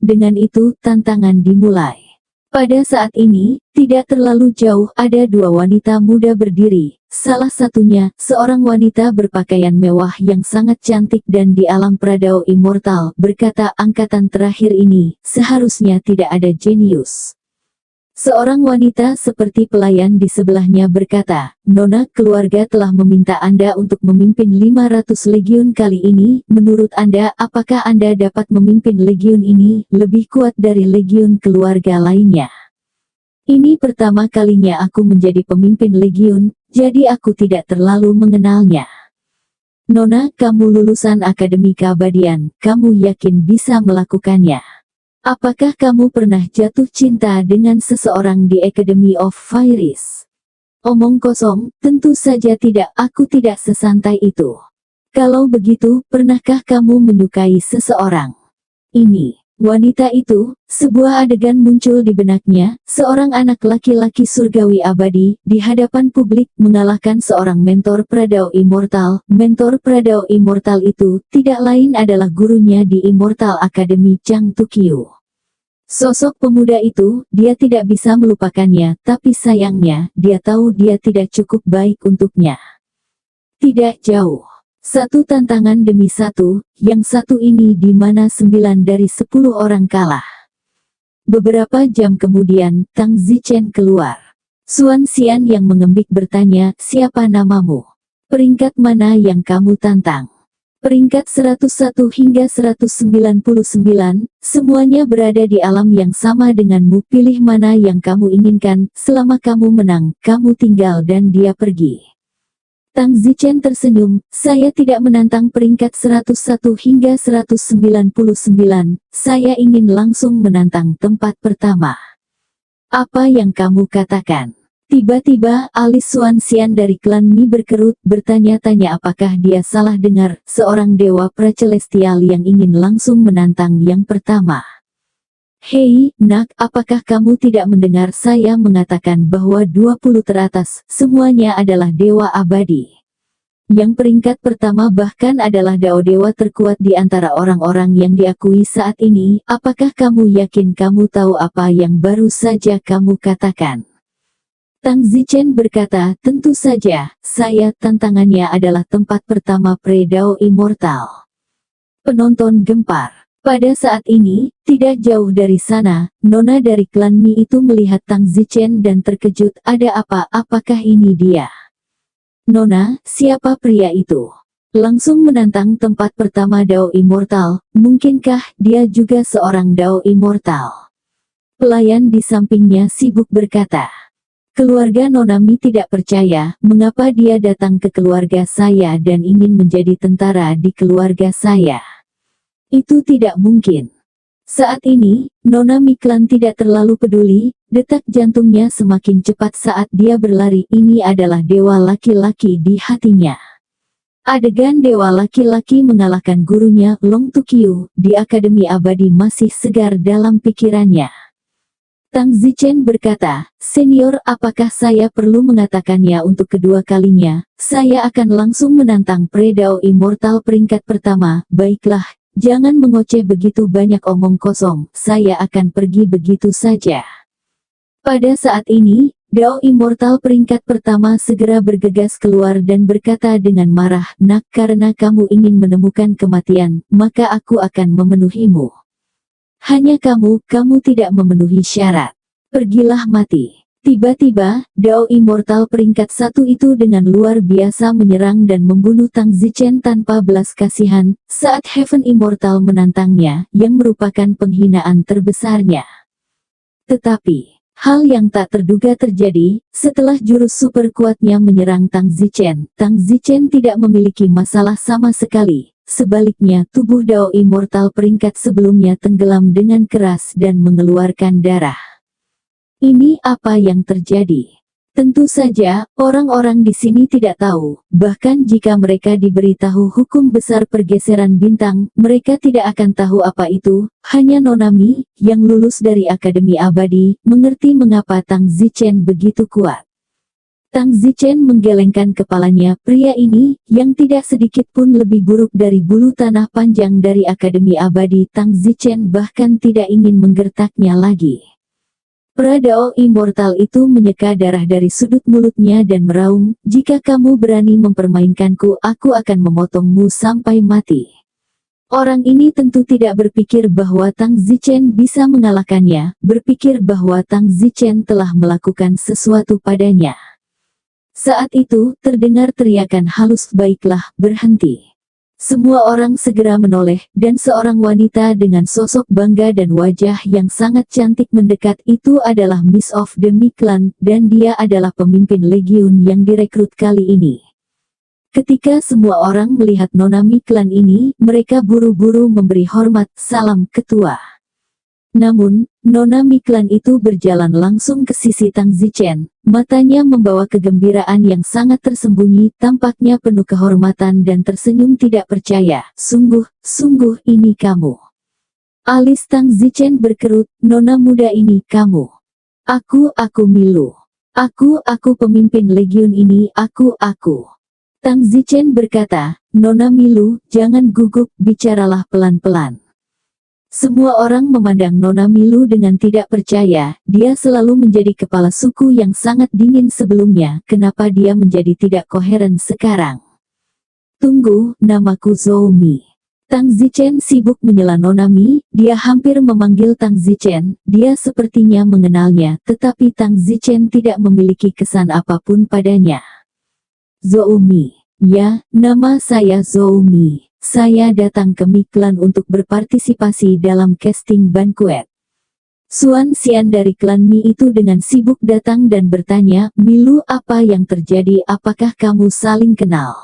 Dengan itu, tantangan dimulai. Pada saat ini, tidak terlalu jauh, ada dua wanita muda berdiri. Salah satunya, seorang wanita berpakaian mewah yang sangat cantik dan di alam Pradao Immortal, berkata, "Angkatan terakhir ini, seharusnya tidak ada jenius." Seorang wanita seperti pelayan di sebelahnya berkata, "Nona, keluarga telah meminta Anda untuk memimpin 500 legiun kali ini. Menurut Anda, apakah Anda dapat memimpin legiun ini, lebih kuat dari legiun keluarga lainnya? Ini pertama kalinya aku menjadi pemimpin legiun, jadi aku tidak terlalu mengenalnya." "Nona, kamu lulusan Akademi Keabadian, kamu yakin bisa melakukannya? Apakah kamu pernah jatuh cinta dengan seseorang di Academy of Fairies?" "Omong kosong, tentu saja tidak, aku tidak sesantai itu." "Kalau begitu, pernahkah kamu menyukai seseorang?" Ini wanita itu, sebuah adegan muncul di benaknya, seorang anak laki-laki surgawi abadi, di hadapan publik, mengalahkan seorang mentor Pradao Immortal. Mentor Pradao Immortal itu, tidak lain adalah gurunya di Immortal Academy, Chang Tukyu. Sosok pemuda itu, dia tidak bisa melupakannya, tapi sayangnya, dia tahu dia tidak cukup baik untuknya. Tidak jauh. Satu tantangan demi satu, yang satu ini di mana 9 dari 10 orang kalah. Beberapa jam kemudian, Tang Zichen keluar. Suan Xian yang mengembik bertanya, "Siapa namamu? Peringkat mana yang kamu tantang?" Peringkat 101 hingga 199, semuanya berada di alam yang sama denganmu. Pilih mana yang kamu inginkan, selama kamu menang, kamu tinggal dan dia pergi. Tang Zichen tersenyum, "Saya tidak menantang peringkat 101 hingga 199, saya ingin langsung menantang tempat pertama." "Apa yang kamu katakan?" Tiba-tiba, alis Suan Xian dari klan Mi berkerut, bertanya-tanya apakah dia salah dengar, seorang dewa pra-celestial yang ingin langsung menantang yang pertama. "Hei, nak, apakah kamu tidak mendengar saya mengatakan bahwa 20 teratas, semuanya adalah dewa abadi? Yang peringkat pertama bahkan adalah Dao Dewa terkuat di antara orang-orang yang diakui saat ini. Apakah kamu yakin kamu tahu apa yang baru saja kamu katakan?" Tang Zichen berkata, "Tentu saja, saya tantangannya adalah tempat pertama Pre-Dao Immortal." Penonton gempar. Pada saat ini, tidak jauh dari sana, nona dari klan Mi itu melihat Tang Zichen dan terkejut, "Ada apa? Apakah ini dia?" "Nona, siapa pria itu? Langsung menantang tempat pertama Dao Immortal, mungkinkah dia juga seorang Dao Immortal?" Pelayan di sampingnya sibuk berkata, "Keluarga Nona Mi tidak percaya, mengapa dia datang ke keluarga saya dan ingin menjadi tentara di keluarga saya. Itu tidak mungkin." Saat ini, Nona Miklan tidak terlalu peduli, detak jantungnya semakin cepat saat dia berlari. Ini adalah dewa laki-laki di hatinya. Adegan dewa laki-laki mengalahkan gurunya, Long Tukyu, di Akademi Abadi masih segar dalam pikirannya. Tang Zichen berkata, "Senior, apakah saya perlu mengatakannya untuk kedua kalinya? Saya akan langsung menantang Predao Immortal peringkat pertama. Baiklah, jangan mengoceh begitu banyak omong kosong, saya akan pergi begitu saja." Pada saat ini, Dao Immortal peringkat pertama segera bergegas keluar dan berkata dengan marah, "Nak, karena kamu ingin menemukan kematian, maka aku akan memenuhimu. Hanya kamu tidak memenuhi syarat. Pergilah mati." Tiba-tiba, Dao Immortal peringkat satu itu dengan luar biasa menyerang dan membunuh Tang Zichen tanpa belas kasihan, saat Heaven Immortal menantangnya, yang merupakan penghinaan terbesarnya. Tetapi, hal yang tak terduga terjadi, setelah jurus super kuatnya menyerang Tang Zichen tidak memiliki masalah sama sekali. Sebaliknya, tubuh Dao Immortal peringkat sebelumnya tenggelam dengan keras dan mengeluarkan darah. Ini apa yang terjadi? Tentu saja, orang-orang di sini tidak tahu, bahkan jika mereka diberitahu hukum besar pergeseran bintang, mereka tidak akan tahu apa itu. Hanya Nonami, yang lulus dari Akademi Abadi, mengerti mengapa Tang Zichen begitu kuat. Tang Zichen menggelengkan kepalanya. Pria ini, yang tidak sedikit pun lebih buruk dari bulu tanah panjang dari Akademi Abadi. Tang Zichen bahkan tidak ingin menggertaknya lagi. Predao Immortal itu menyeka darah dari sudut mulutnya dan meraung, "Jika kamu berani mempermainkanku, aku akan memotongmu sampai mati." Orang ini tentu tidak berpikir bahwa Tang Zichen bisa mengalahkannya, berpikir bahwa Tang Zichen telah melakukan sesuatu padanya. Saat itu, terdengar teriakan halus, "Baiklah, berhenti." Semua orang segera menoleh, dan seorang wanita dengan sosok bangga dan wajah yang sangat cantik mendekat. Itu adalah Miss of the Miklan, dan dia adalah pemimpin legiun yang direkrut kali ini. Ketika semua orang melihat Nona Miklan ini, mereka buru-buru memberi hormat, "Salam ketua." Namun, Nona Miklan itu berjalan langsung ke sisi Tang Zichen, matanya membawa kegembiraan yang sangat tersembunyi, tampaknya penuh kehormatan dan tersenyum tidak percaya. Sungguh ini kamu." Alis Tang Zichen berkerut, "Nona muda ini kamu." Aku Milu. Aku pemimpin legiun ini, aku." Tang Zichen berkata, "Nona Milu, jangan gugup, bicaralah pelan-pelan." Semua orang memandang Nona Milu dengan tidak percaya. Dia selalu menjadi kepala suku yang sangat dingin sebelumnya. Kenapa dia menjadi tidak koheren sekarang? "Tunggu, namaku Zoumi." Tang Zichen sibuk menyela Nona Mi. Dia hampir memanggil Tang Zichen. Dia sepertinya mengenalnya, tetapi Tang Zichen tidak memiliki kesan apapun padanya. "Zoumi." "Ya, nama saya Zoumi. Saya datang ke Miklan untuk berpartisipasi dalam casting banquet." Suan Xian dari klan Mi itu dengan sibuk datang dan bertanya, "Milu, apa yang terjadi? Apakah kamu saling kenal?"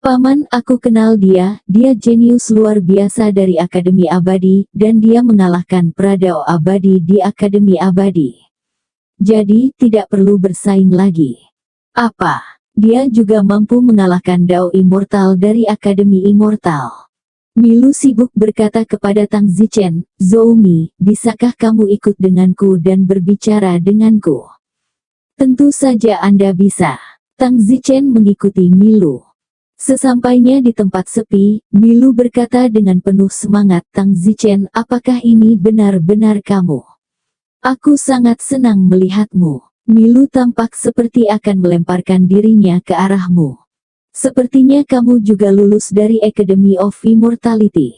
"Paman, aku kenal dia. Dia jenius luar biasa dari Akademi Abadi, dan dia mengalahkan Predao Abadi di Akademi Abadi. Jadi, tidak perlu bersaing lagi." "Apa? Dia juga mampu mengalahkan Dao Immortal dari Akademi Immortal?" Milu sibuk berkata kepada Tang Zichen, "Zoumi, bisakah kamu ikut denganku dan berbicara denganku?" "Tentu saja Anda bisa." Tang Zichen mengikuti Milu. Sesampainya di tempat sepi, Milu berkata dengan penuh semangat, "Tang Zichen, apakah ini benar-benar kamu? Aku sangat senang melihatmu." Milu tampak seperti akan melemparkan dirinya ke arahmu. "Sepertinya kamu juga lulus dari Academy of Immortality."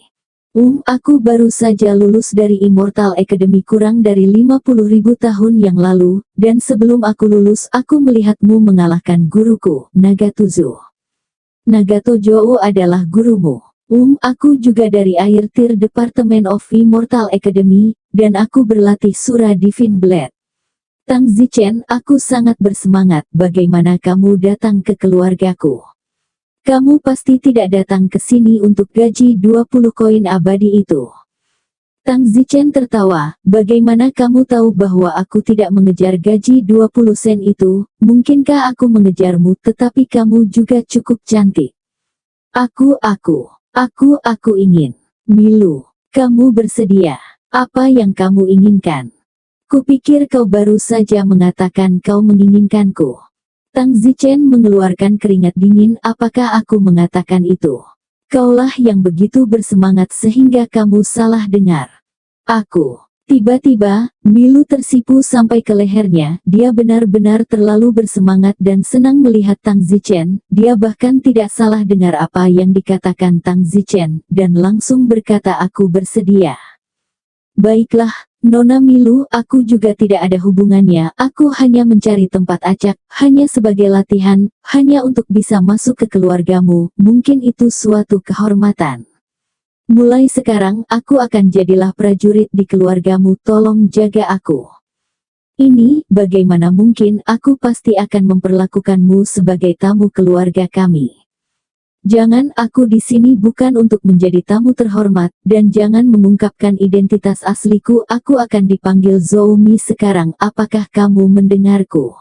Aku baru saja lulus dari Immortal Academy kurang dari 50.000 tahun yang lalu, dan sebelum aku lulus aku melihatmu mengalahkan guruku, Nagatozo." "Nagatojo adalah gurumu?" Aku juga dari Air Tier Department of Immortal Academy, dan aku berlatih Sura Divine Blade." "Tang Zichen, aku sangat bersemangat. Bagaimana kamu datang ke keluargaku? Kamu pasti tidak datang ke sini untuk gaji 20 koin abadi itu." Tang Zichen tertawa, bagaimana kamu tahu bahwa aku tidak mengejar gaji 20 sen itu? Mungkinkah aku mengejarmu tetapi kamu juga cukup cantik. Aku ingin. Milu, kamu bersedia. Apa yang kamu inginkan? Kupikir kau baru saja mengatakan kau menginginkanku. Tang Zichen mengeluarkan keringat dingin. Apakah aku mengatakan itu? Kaulah yang begitu bersemangat sehingga kamu salah dengar. Aku. Tiba-tiba, Milu tersipu sampai ke lehernya. Dia benar-benar terlalu bersemangat dan senang melihat Tang Zichen. Dia bahkan tidak salah dengar apa yang dikatakan Tang Zichen, dan langsung berkata, aku bersedia. Baiklah, Nona Milu, aku juga tidak ada hubungannya. Aku hanya mencari tempat acak, hanya sebagai latihan, hanya untuk bisa masuk ke keluargamu. Mungkin itu suatu kehormatan. Mulai sekarang, aku akan jadilah prajurit di keluargamu. Tolong jaga aku. Ini, bagaimana mungkin, aku pasti akan memperlakukanmu sebagai tamu keluarga kami. Jangan, aku di sini bukan untuk menjadi tamu terhormat, dan jangan mengungkapkan identitas asliku. Aku akan dipanggil Zhou Mi sekarang. Apakah kamu mendengarku?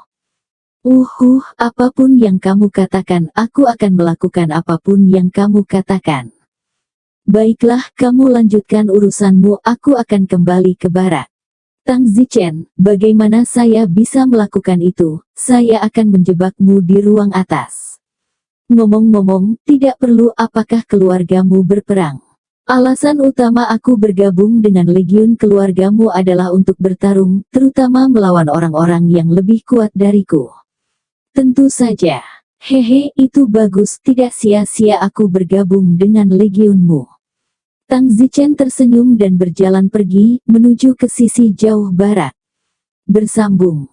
Apapun yang kamu katakan, aku akan melakukan apapun yang kamu katakan. Baiklah, kamu lanjutkan urusanmu, aku akan kembali ke barak. Tang Zichen, bagaimana saya bisa melakukan itu? Saya akan menjebakmu di ruang atas. Ngomong-ngomong, tidak perlu. Apakah keluargamu berperang? Alasan utama aku bergabung dengan legiun keluargamu adalah untuk bertarung, terutama melawan orang-orang yang lebih kuat dariku. Tentu saja. Hehe, itu bagus. Tidak sia-sia aku bergabung dengan legiunmu. Tang Zichen tersenyum dan berjalan pergi, menuju ke sisi jauh barat. Bersambung.